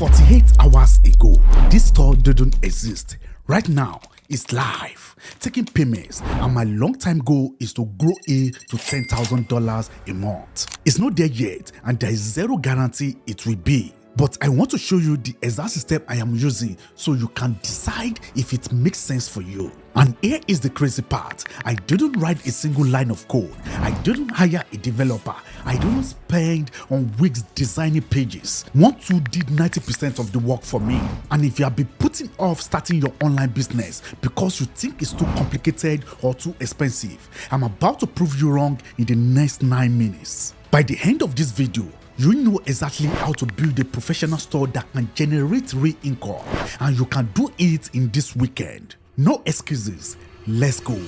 48 hours ago, this store didn't exist. Right now, it's live, taking payments, and my long-time goal is to grow it to $10,000 a month. It's not there yet, and there is zero guarantee it will be. But I want to show you the exact system I am using so you can decide if it makes sense for you. And here is the crazy part. I didn't write a single line of code. I didn't hire a developer. I didn't spend on weeks designing pages. One tool did 90% of the work for me. And if you have been putting off starting your online business because you think it's too complicated or too expensive, I'm about to prove you wrong in the next 9 minutes. By the end of this video, you know exactly how to build a professional store that can generate real income, and you can do it in this weekend. No excuses. Let's go.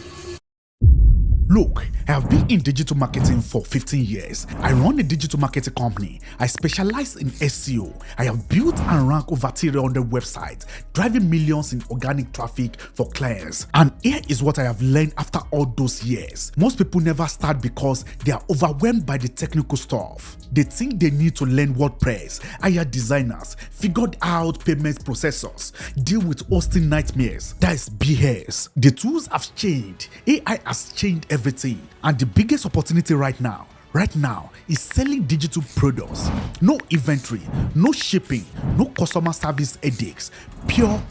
Look, I have been in digital marketing for 15 years. I run a digital marketing company. I specialize in SEO. I have built and ranked over 300 websites, driving millions in organic traffic for clients. And here is what I have learned after all those years. Most people never start because they are overwhelmed by the technical stuff. They think they need to learn WordPress, hire designers, figure out payment processors, deal with hosting nightmares. That is BS. The tools have changed. AI has changed everything, and the biggest opportunity right now is selling digital products. No inventory, no shipping, no customer service headaches, pure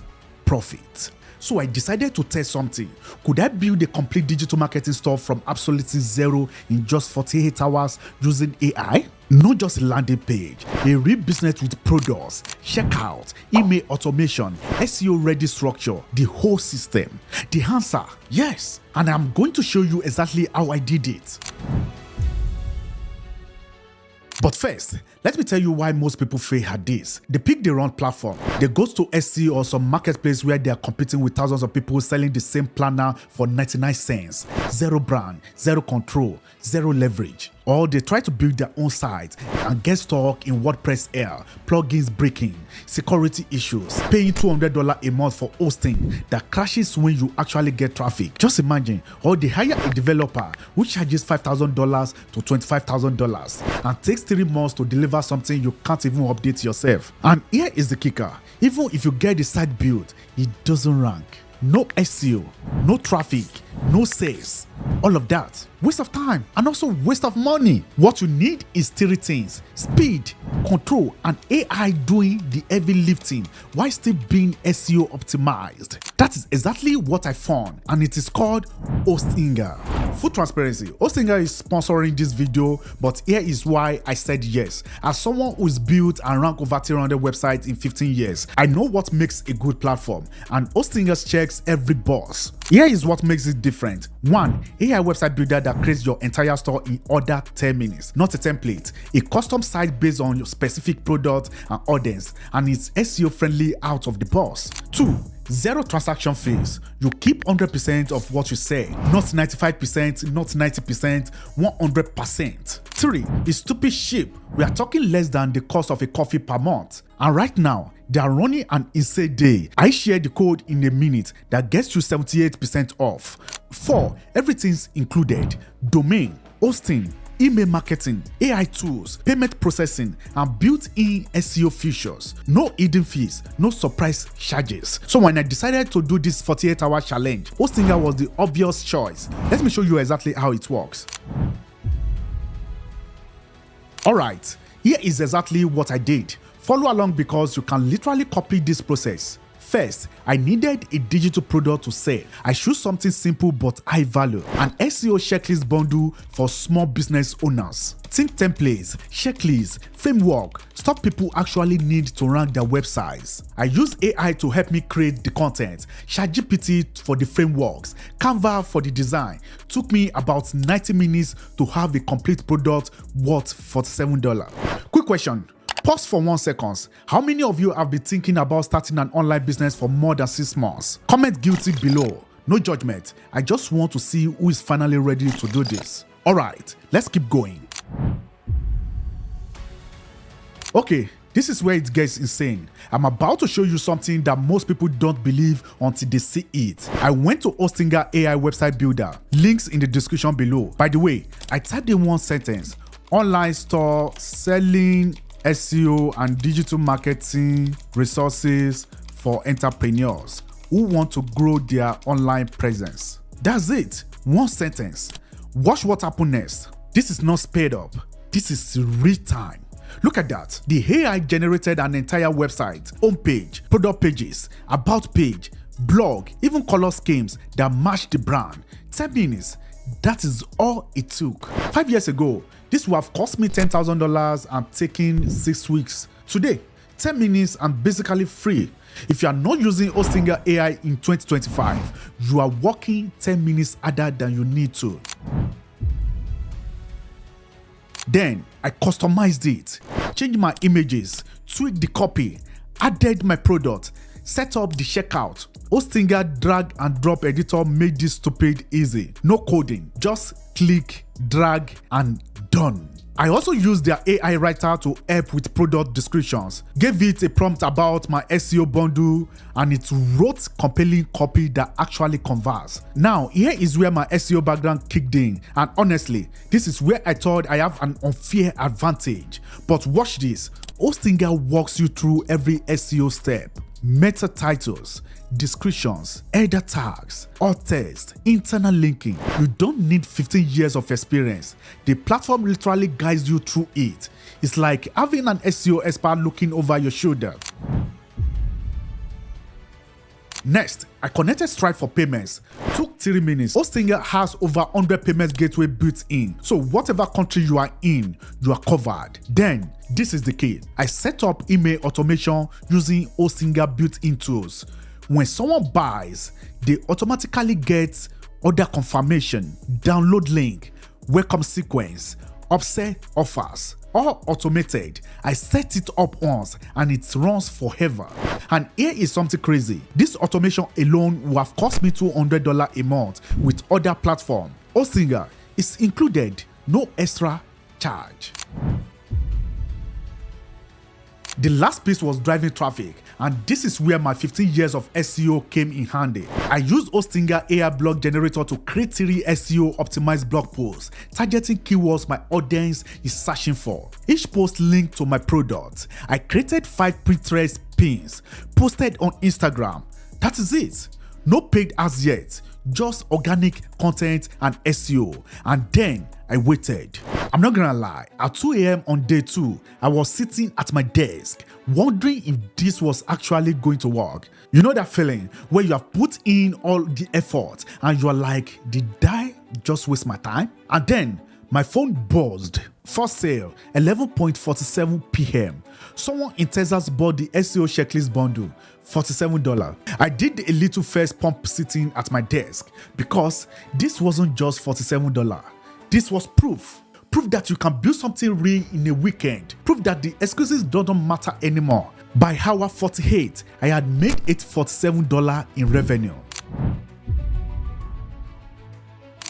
profit. So I decided to test something. Could I build a complete digital marketing store from absolutely zero in just 48 hours using AI? Not just a landing page, a real business with products, checkout, email automation, SEO ready structure, the whole system. The answer, yes. And I'm going to show you exactly how I did it. But first, let me tell you why most people fail at this. They pick the wrong platform. They go to SEO or some marketplace where they are competing with thousands of people selling the same planner for 99 cents. Zero brand, zero control, zero leverage. Or they try to build their own site and get stuck in WordPress error, plugins breaking, security issues, paying $200 a month for hosting that crashes when you actually get traffic. Just imagine, or they hire a developer who charges $5,000 to $25,000 and takes 3 months to deliver something you can't even update yourself. And here is the kicker. Even if you get the site built, it doesn't rank. No SEO, no traffic, no sales. All of that, waste of time and also waste of money. What you need is 3 things: speed, control, and AI doing the heavy lifting while still being SEO optimized. That is exactly what I found, and it is called Hostinger. Full transparency, Hostinger is sponsoring this video, but here is why I said yes. As someone who's built and ranked over 300 websites in 15 years, I know what makes a good platform, and Hostinger checks every box. Here is what makes it different. 1. AI website builder that creates your entire store in under 10 minutes. Not a template. A custom site based on your specific product and audience, and it's SEO friendly out of the box. 2. Zero transaction fees. You keep 100% of what you say, not 95%, not 90%, 100%. 3. It's stupid cheap. We are talking less than the cost of a coffee per month. And right now, they are running an insane day. I share the code in a minute that gets you 78% off. 4. Everything's included: domain, hosting, email marketing, AI tools, payment processing, and built-in SEO features. No hidden fees, no surprise charges. So when I decided to do this 48-hour challenge, Hostinger was the obvious choice. Let me show you exactly how it works. Alright, here is exactly what I did. Follow along because you can literally copy this process. First, I needed a digital product to sell. I chose something simple but high value, an SEO checklist bundle for small business owners. Think templates, checklists, framework, stuff people actually need to rank their websites. I used AI to help me create the content, ChatGPT for the frameworks, Canva for the design. Took me about 90 minutes to have a complete product worth $47. Quick question. Pause for 1 second. How many of you have been thinking about starting an online business for more than 6 months? Comment guilty below. No judgment. I just want to see who is finally ready to do this. Alright, let's keep going. Okay, this is where it gets insane. I'm about to show you something that most people don't believe until they see it. I went to Hostinger AI website builder. Links in the description below. By the way, I typed in one sentence: online store selling SEO and digital marketing resources for entrepreneurs who want to grow their online presence. That's it. One sentence. Watch what happens next. This is not sped up. This is real time. Look at that. The AI generated an entire website, homepage, product pages, about page, blog, even color schemes that match the brand. 10 minutes. That is all it took. 5 years ago, this would have cost me $10,000 and taken 6 weeks. Today, 10 minutes and basically free. If you are not using Hostinger AI in 2025, you are working 10 minutes harder than you need to. Then I customized it, changed my images, tweaked the copy, added my product, set up the checkout. Hostinger drag and drop editor made this stupid easy. No coding, just click, drag, and done. I also used their AI writer to help with product descriptions, gave it a prompt about my SEO bundle, and it wrote compelling copy that actually converts. Now, here is where my SEO background kicked in, and honestly, this is where I thought I have an unfair advantage. But watch this. Hostinger walks you through every SEO step. Meta titles, descriptions, header tags, alt text, internal linking. You don't need 15 years of experience. The platform literally guides you through it. It's like having an SEO expert looking over your shoulder. Next, I connected Stripe for payments. Took 3 minutes. Hostinger has over 100 payments gateway built in. So whatever country you are in, you are covered. Then, this is the key. I set up email automation using Hostinger built-in tools. When someone buys, they automatically get order confirmation, download link, welcome sequence, upsell offers. All automated. I set it up once and it runs forever. And here is something crazy. This automation alone will have cost me $200 a month with other platforms. Hostinger is included, no extra charge. The last piece was driving traffic, and this is where my 15 years of SEO came in handy. I used Hostinger AI blog generator to create 3 SEO optimized blog posts, targeting keywords my audience is searching for. Each post linked to my product. I created 5 Pinterest pins, posted on Instagram. That is it. No paid ads yet, just organic content and SEO. And then I waited. I'm not gonna lie, at 2 a.m. on day 2, I was sitting at my desk, wondering if this was actually going to work. You know that feeling where you have put in all the effort and you are like, did I just waste my time? And then my phone buzzed. For sale, 11:47 p.m. Someone in Texas bought the SEO checklist bundle, $47. I did a little first pump sitting at my desk because this wasn't just $47. This was proof. Proof that you can build something real in a weekend. Proof that the excuses don't matter anymore. By hour 48, I had made it $47 in revenue.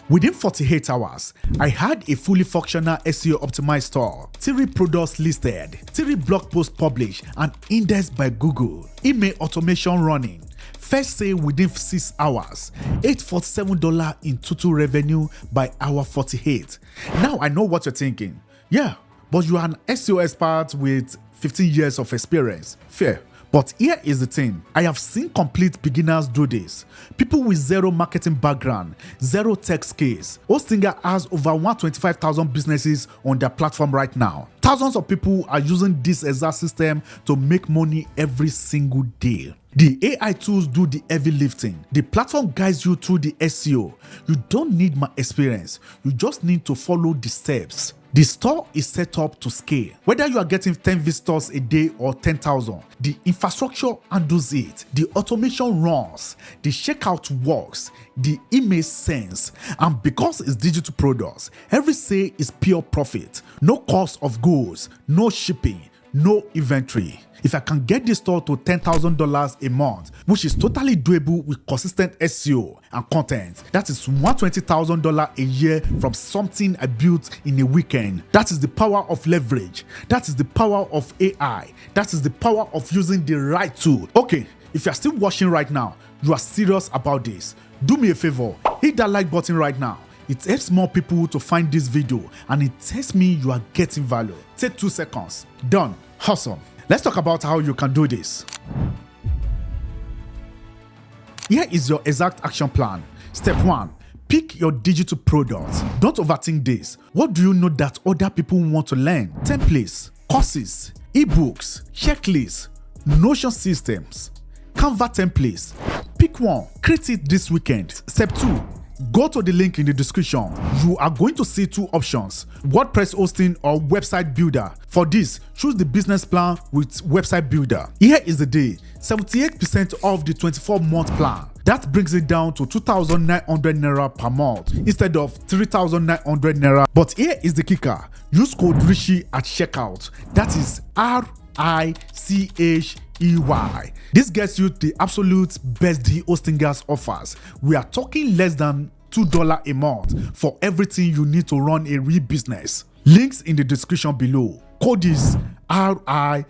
Within 48 hours, I had a fully functional SEO optimized store, 3 products listed, 3 blog posts published and indexed by Google, email automation running, first sale within 6 hours, $847 in total revenue by hour 48. Now I know what you're thinking. Yeah, but you are an SEO expert with 15 years of experience. Fair. But here is the thing. I have seen complete beginners do this. People with zero marketing background, zero tech skills. Hostinger has over 125,000 businesses on their platform right now. Thousands of people are using this exact system to make money every single day. The AI tools do the heavy lifting. The platform guides you through the SEO. You don't need my experience. You just need to follow the steps. The store is set up to scale. Whether you are getting 10 visitors a day or 10,000, the infrastructure handles it. The automation runs. The checkout works. The email sends. And because it's digital products, every sale is pure profit. No cost of goods, no shipping, no inventory. If I can get this store to $10,000 a month, which is totally doable with consistent SEO and content, that is $120,000 a year from something I built in a weekend. That is the power of leverage. That is the power of AI. That is the power of using the right tool. Okay, if you're still watching right now, you are serious about this. Do me a favor, hit that like button right now. It helps more people to find this video and it tells me you are getting value. Take 2 seconds. Done. Awesome. Let's talk about how you can do this. Here is your exact action plan. Step 1. Pick your digital products. Don't overthink this. What do you know that other people want to learn? Templates, courses, ebooks, checklists, Notion systems, Canva templates. Pick one. Create it this weekend. Step 2. Go to the link in the description. You are going to see 2 options: WordPress hosting or website builder. For this, choose the business plan with website builder. Here is the deal: 78% of the 24-month plan. That brings it down to 2,900 naira per month instead of 3,900 naira. But here is the kicker: use code Richey at checkout. That is RICHEY. This gets you the absolute best deal Hostingers offers. We are talking less than $2 a month for everything you need to run a real business. Links in the description below. Code is RICHEY.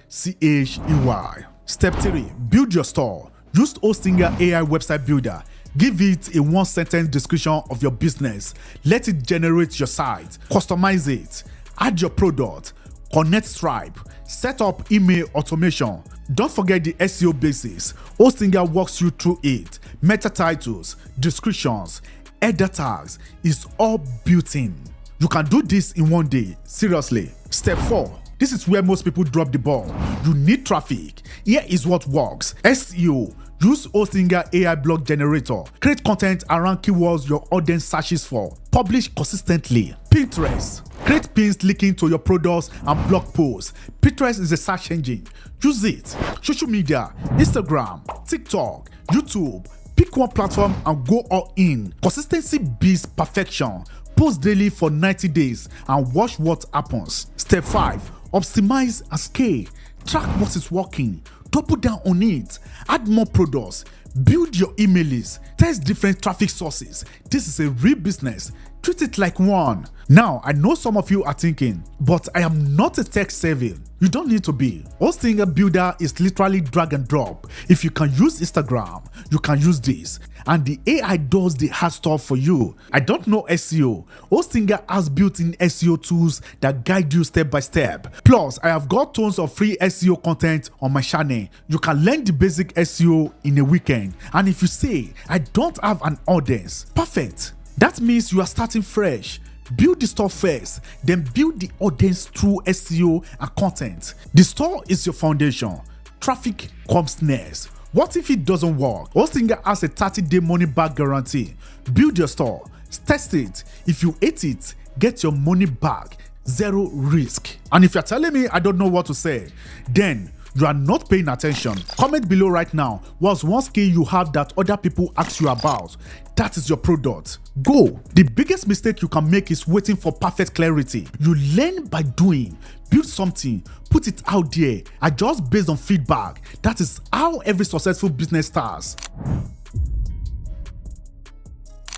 Step 3. Build your store. Use Hostinger AI website builder. Give it a 1-sentence description of your business. Let it generate your site. Customize it. Add your product. Connect Stripe. Set up email automation. Don't forget the SEO basics. Hostinger walks you through it. Meta titles, descriptions, header tags is all built in. You can do this in one day. Seriously. Step 4. This is where most people drop the ball. You need traffic. Here is what works. SEO. Use Hostinger AI blog generator. Create content around keywords your audience searches for. Publish consistently. Pinterest. Create pins linking to your products and blog posts. Pinterest is a search engine. Use it. Social media, Instagram, TikTok, YouTube. Pick one platform and go all in. Consistency beats perfection. Post daily for 90 days and watch what happens. Step 5. Optimize and scale. Track what is working. Double down on it. Add more products. Build your email list. Test different traffic sources. This is a real business. Treat it like one. Now, I know some of you are thinking, but I am not a tech savvy. You don't need to be. Hostinger Builder is literally drag and drop. If you can use Instagram, you can use this. And the AI does the hard stuff for you. I don't know SEO. Hostinger has built-in SEO tools that guide you step by step. Plus, I have got tons of free SEO content on my channel. You can learn the basic SEO in a weekend. And if you say, I don't have an audience, perfect. That means you are starting fresh. Build the store first, then build the audience through SEO and content. The store is your foundation. Traffic comes next. What if it doesn't work? Hostinger has a 30-day money back guarantee. Build your store, test it. If you hate it, get your money back. Zero risk. And if you're telling me I don't know what to say, then you are not paying attention. Comment below right now. What's one skill you have that other people ask you about? That is your product. Go. The biggest mistake you can make is waiting for perfect clarity. You learn by doing. Build something, put it out there, adjust based on feedback. That is how every successful business starts.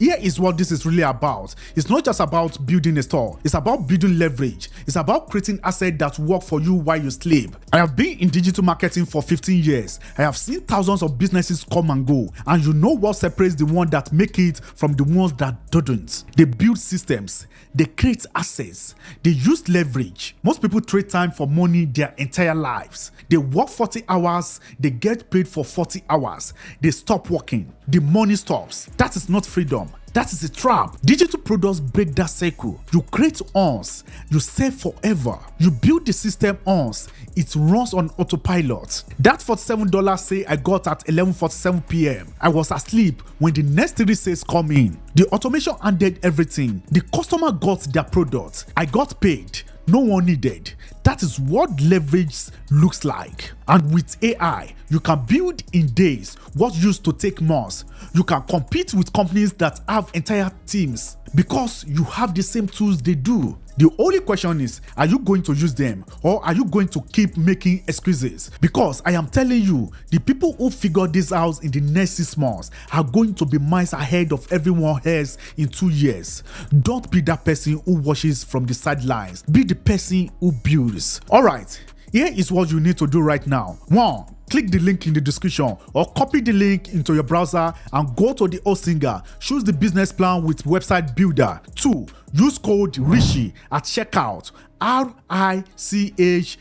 Here is what this is really about. It's not just about building a store. It's about building leverage. It's about creating assets that work for you while you sleep. I have been in digital marketing for 15 years. I have seen thousands of businesses come and go. And you know what separates the ones that make it from the ones that don't. They build systems. They create assets. They use leverage. Most people trade time for money their entire lives. They work 40 hours. They get paid for 40 hours. They stop working. The money stops. That is not freedom. That is a trap. Digital products break that cycle. You create once, you sell forever. You build the system once, it runs on autopilot. That $47 sale I got at 11:47 p.m. I was asleep when the next 3 sales come in. The automation handled everything. The customer got their product. I got paid. No one needed. That is what leverage looks like. And with AI, you can build in days what used to take months. You can compete with companies that have entire teams because you have the same tools they do. The only question is, are you going to use them or are you going to keep making excuses? Because I am telling you, the people who figure this out in the next 6 months are going to be miles ahead of everyone else in 2 years. Don't be that person who watches from the sidelines. Be the person who builds. Alright, here is what you need to do right now. 1. Click the link in the description or copy the link into your browser and go to the Osinga. Choose the business plan with website builder. 2. Use code Richey at checkout. RICHEY.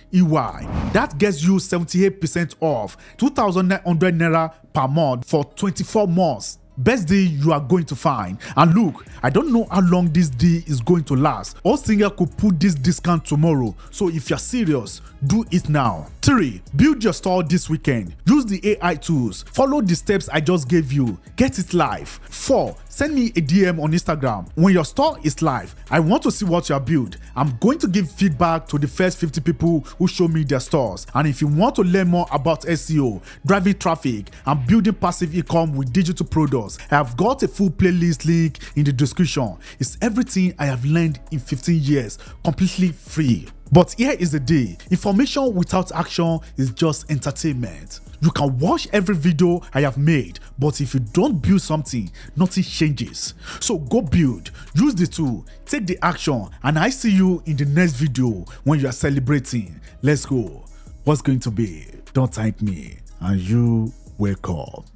That gets you 78% off, 2,900 naira per month for 24 months. Best deal you are going to find. And look, I don't know how long this deal is going to last. Osinga could put this discount tomorrow, so if you're serious, do it now. 3. Build your store this weekend. Use the AI tools. Follow the steps I just gave you. Get it live. 4. Send me a DM on Instagram. When your store is live, I want to see what you have built. I'm going to give feedback to the first 50 people who show me their stores. And if you want to learn more about SEO, driving traffic, and building passive income with digital products, I have got a full playlist link in the description. It's everything I have learned in 15 years, completely free. But here is the deal. Information without action is just entertainment. You can watch every video I have made, but if you don't build something, nothing changes. So go build, use the tool, take the action, and I see you in the next video when you are celebrating. Let's go. What's going to be? Don't thank me, and you wake up.